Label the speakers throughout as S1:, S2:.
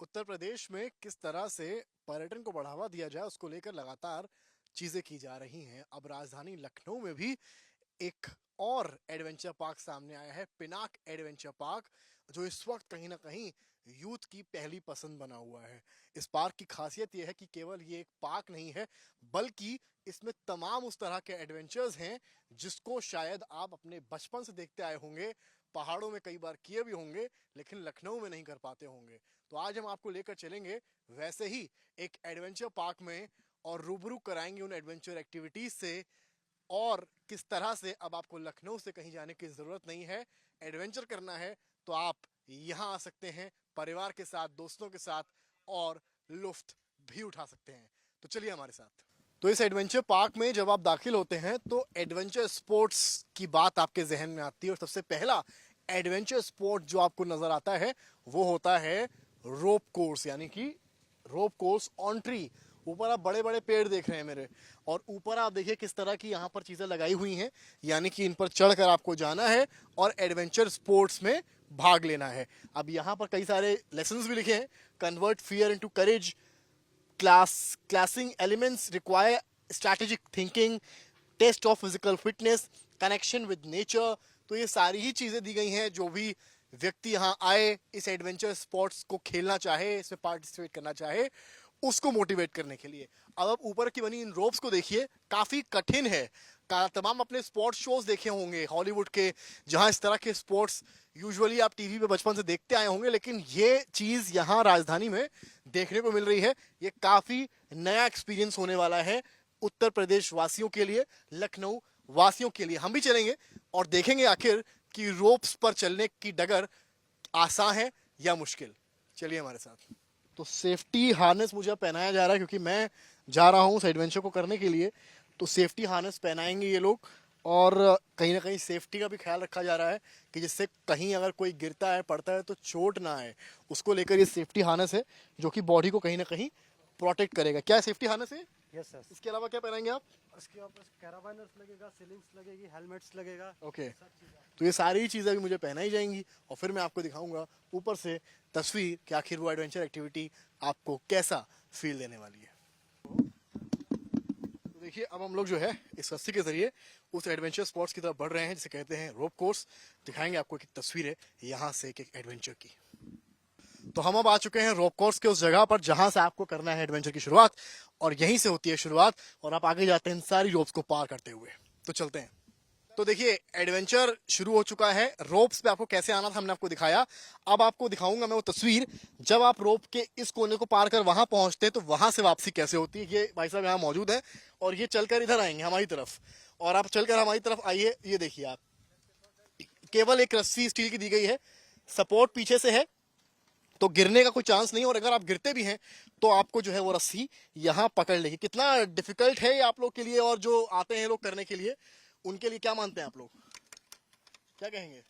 S1: उत्तर प्रदेश में किस तरह से पर्यटन को बढ़ावा दिया जाए उसको लेकर लगातार चीजें की जा रही हैं। अब राजधानी लखनऊ में भी एक और एडवेंचर पार्क सामने आया है, पिनाक एडवेंचर पार्क, जो इस वक्त कहीं ना कहीं यूथ की पहली पसंद बना हुआ है। इस पार्क की खासियत यह है कि केवल ये एक पार्क नहीं है, बल्कि इसमें तमाम उस तरह के एडवेंचर्स हैं जिसको शायद आप अपने बचपन से देखते आए होंगे, पहाड़ों में कई बार किए भी होंगे, लेकिन लखनऊ में नहीं कर पाते होंगे। तो आज हम आपको लेकर चलेंगे वैसे ही एक एडवेंचर पार्क में और रूबरू कराएंगे उन एडवेंचर एक्टिविटीज से, और किस तरह से अब आपको लखनऊ से कहीं जाने की जरूरत नहीं है। एडवेंचर करना है तो आप यहाँ आ सकते हैं परिवार के साथ, दोस्तों के साथ, और लुफ्त भी उठा सकते हैं। तो चलिए हमारे साथ। तो इस एडवेंचर पार्क में जब आप दाखिल होते हैं तो एडवेंचर स्पोर्ट्स की बात आपके जहन में आती है, और सबसे पहला एडवेंचर स्पोर्ट जो आपको नजर आता है वो होता है रोप कोर्स, यानी कि रोप कोर्स ऑन ट्री। ऊपर आप बड़े बड़े पेड़ देख रहे हैं मेरे, और ऊपर आप देखिए किस तरह की यहाँ पर चीजें लगाई हुई हैं, यानी कि इन पर चढ़कर आपको जाना है और एडवेंचर स्पोर्ट्स में भाग लेना है। अब यहाँ पर कई सारे लेसन्स भी लिखे हैं, convert fear into courage, classing elements require strategic thinking, test of physical fitness, connection with nature. तो ये सारी ही चीजें दी गई हैं जो भी व्यक्ति यहाँ आए, इस एडवेंचर स्पोर्ट्स को खेलना चाहे, इसमें पार्टिसिपेट करना चाहे, उसको मोटिवेट करने के लिए। अब आप ऊपर की बनी इन रोप्स को देखिए, काफी कठिन है। तमाम अपने स्पोर्ट्स शोज देखे होंगे हॉलीवुड के, जहां इस तरह के स्पोर्ट्स यूजुअली आप टीवी पे बचपन से देखते आए होंगे, लेकिन ये चीज यहाँ राजधानी में देखने को मिल रही है। ये काफी नया एक्सपीरियंस होने वाला है उत्तर प्रदेश वासियों के लिए, लखनऊ वासियों के लिए। हम भी चलेंगे और देखेंगे आखिर कि रोप्स पर चलने की डगर आसान है या मुश्किल। चलिए हमारे साथ। तो सेफ्टी हार्नेस मुझे पहनाया जा रहा है क्योंकि मैं जा रहा हूँ उस एडवेंचर को करने के लिए। तो सेफ्टी हार्नेस पहनाएंगे ये लोग, और कहीं ना कहीं सेफ्टी का भी ख्याल रखा जा रहा है कि जिससे कहीं अगर कोई गिरता है, पड़ता है तो चोट ना आए। उसको लेकर ये सेफ्टी हार्नेस है जो कि बॉडी को कहीं ना कहीं प्रोटेक्ट करेगा। क्या सेफ्टी हार्नेस है?
S2: Yes sir.
S1: इसके अलावा क्या पहनाएंगे आप?
S2: उसके ऊपर कैराबाइनर्स लगेगा, सीलिंग्स लगेगी, हेलमेट्स लगेगा।
S1: ओके, तो ये सारी चीज़ें भी मुझे पहनाई जाएंगी, और फिर मैं आपको दिखाऊंगा ऊपर से तस्वीर कि आखिर वो एडवेंचर एक्टिविटी आपको कैसा फील देने वाली है। तो देखिए, अब हम लोग जो है इस रस्सी के जरिए उस एडवेंचर स्पॉट्स की तरफ बढ़ रहे हैं जिसे कहते हैं रोप कोर्स। दिखाएंगे आपको एक तस्वीर है यहाँ से एक एडवेंचर की। तो हम अब आ चुके हैं रोप कोर्स के उस जगह पर जहां से आपको करना है एडवेंचर की शुरुआत, और यहीं से होती है शुरुआत, और आप आगे जाते हैं इन सारी रोप्स को पार करते हुए। तो चलते हैं। तो देखिए, एडवेंचर शुरू हो चुका है। रोप्स पे आपको कैसे आना था हमने आपको दिखाया, अब आपको दिखाऊंगा मैं वो तस्वीर जब आप रोप के इस कोने को पार कर वहां पहुंचते हैं तो वहां से वापसी कैसे होती है। ये भाई साहब यहाँ मौजूद है, और ये चलकर इधर आएंगे हमारी तरफ, और आप चलकर हमारी तरफ आइए। ये देखिए आप, केवल एक रस्सी स्टील की दी गई है, सपोर्ट पीछे से है, तो गिरने का कोई चांस नहीं, और अगर आप गिरते भी हैं तो आपको जो है वो रस्सी यहाँ पकड़ लेगी। कितना डिफिकल्ट है ये आप लोग के लिए, और जो आते हैं लोग करने के लिए उनके लिए क्या मानते हैं आप लोग, क्या कहेंगे?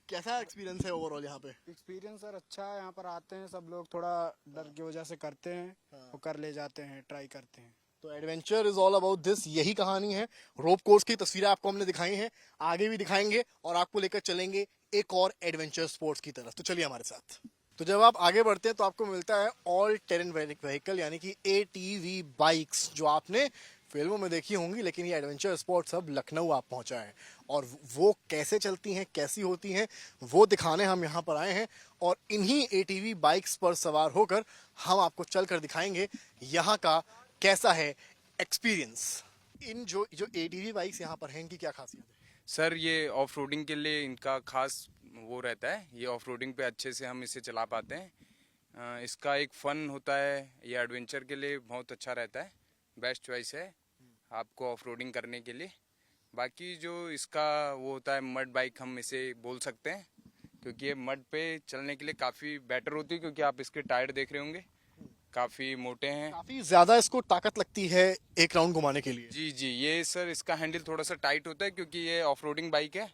S1: कैसा एक्सपीरियंस है ओवरऑल यहाँ पे?
S2: एक्सपीरियंस सर अच्छा है। यहाँ पर आते हैं सब लोग, थोड़ा डर की वजह से करते हैं, वो कर ले जाते हैं, ट्राई करते हैं।
S1: तो adventure is all about this, यही कहानी है। रोप कोर्स की तस्वीरें आपको हमने दिखाई हैं, आगे भी दिखाएंगे, और आपको लेकर चलेंगे एक और एडवेंचर स्पोर्ट्स की तरफ। तो चलिए हमारे साथ। तो जब आप आगे बढ़ते हैं तो आपको मिलता है ऑल टेरेन व्हीकल, यानी कि एटीवी बाइक्स, जो आपने फिल्मों में देखी होंगी, लेकिन ये एडवेंचर स्पोर्ट्स अब लखनऊ आप पहुंचा है, और वो कैसे चलती हैं, कैसी होती हैं, वो दिखाने हम यहाँ पर आए हैं। और इन्हीं एटीवी बाइक्स पर सवार होकर हम आपको चलकर दिखाएंगे यहाँ का कैसा है एक्सपीरियंस। इन जो जो एटीवी बाइक्स यहाँ पर हैं, इनकी क्या खासियत है?
S3: सर ये ऑफ रोडिंग के लिए इनका खास वो रहता है, ये ऑफ रोडिंग पे अच्छे से हम इसे चला पाते हैं। इसका एक फ़न होता है, ये एडवेंचर के लिए बहुत अच्छा रहता है, बेस्ट चॉइस है आपको ऑफ रोडिंग करने के लिए। बाकी जो इसका वो होता है मड बाइक, हम इसे बोल सकते हैं, क्योंकि ये मड पे चलने के लिए काफ़ी बेटर होती है, क्योंकि आप इसके टायर देख रहे होंगे काफ़ी मोटे हैं।
S1: काफी ज्यादा इसको ताकत लगती है एक राउंड घुमाने के लिए।
S3: जी जी, ये सर इसका हैंडल थोड़ा सा टाइट होता है, क्योंकि ये ऑफ रोडिंग बाइक है।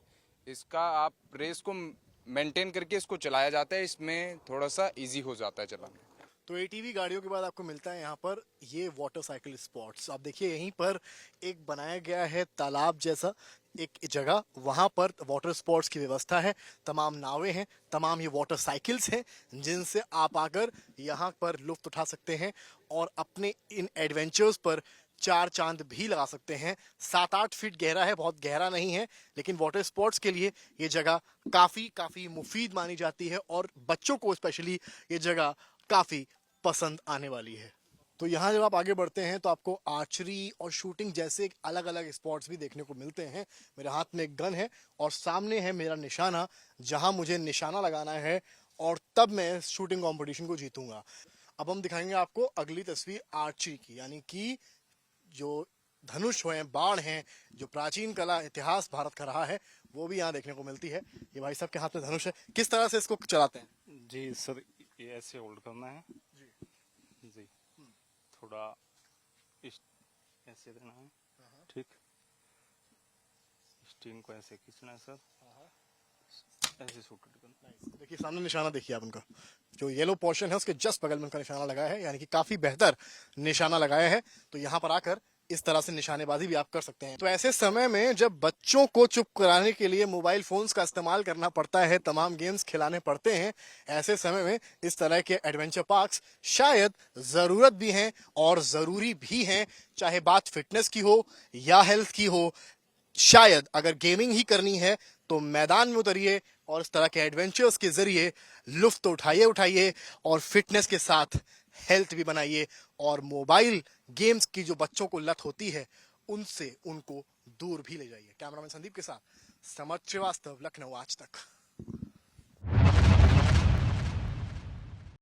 S3: इसका आप रेस को मेंटेन करके इसको चलाया जाता है, इसमें थोड़ा सा इजी हो जाता है चलाना।
S1: तो एटीवी गाड़ियों के बाद आपको मिलता है यहाँ पर ये वाटर साइकिल स्पॉट्स। आप देखिए यहीं पर एक बनाया गया है तालाब जैसा, एक जगह, वहां पर वाटर स्पोर्ट्स की व्यवस्था है, तमाम नावें हैं, तमाम ये वाटर साइकिल्स हैं जिनसे आप आकर यहाँ पर लुत्फ उठा सकते हैं और अपने इन एडवेंचर्स पर चार चांद भी लगा सकते हैं। 7-8 फीट गहरा है, बहुत गहरा नहीं है, लेकिन वाटर स्पोर्ट्स के लिए ये जगह काफी काफी मुफीद मानी जाती है और बच्चों को स्पेशली ये जगह काफी पसंद आने वाली है। तो यहाँ जब आप आगे बढ़ते हैं तो आपको आर्चरी और शूटिंग जैसे अलग अलग स्पोर्ट्स भी देखने को मिलते हैं। मेरे हाथ में एक गन है और सामने है मेरा निशाना, जहाँ मुझे निशाना लगाना है और तब मैं शूटिंग कंपटीशन को जीतूंगा। अब हम दिखाएंगे आपको अगली तस्वीर आर्चरी की, यानी कि जो धनुष हैं, बाण हैं, जो प्राचीन कला इतिहास भारत का रहा है, वो भी यहाँ देखने को मिलती है। ये भाई साहब के हाथ में धनुष है, किस तरह से इसको चलाते हैं?
S4: जी सर, ये ऐसे होल्ड करना है जी, थोड़ा ऐसे देना है, ठीक, स्टिंग को ऐसे खींचना है सर, ऐसे शूट करना।
S1: देखिए सामने निशाना देखिए आप उनका, जो येलो पोर्शन है उसके जस्ट बगल में उनका निशाना लगाया है, यानी कि काफी बेहतर निशाना लगाया है। तो यहाँ पर आकर इस तरह से निशानेबाजी भी आप कर सकते हैं। तो ऐसे समय में जब बच्चों को चुप कराने के लिए मोबाइल फोन्स का इस्तेमाल करना पड़ता है, तमाम गेम्स खिलाने पड़ते हैं, ऐसे समय में इस तरह के एडवेंचर पार्क्स शायद जरूरत भी हैं और जरूरी भी हैं, चाहे बात फिटनेस की हो या हेल्थ की हो। शायद अगर गेमिंग ही करनी है तो मैदान में उतरिए और इस तरह के एडवेंचर्स के जरिए लुफ्त उठाइए और फिटनेस के साथ हेल्थ भी बनाइए और मोबाइल गेम्स की जो बच्चों को लत होती है उनसे उनको दूर भी ले जाइए। कैमरामैन संदीप के साथ समर्थ श्रीवास्तव, लखनऊ आज तक।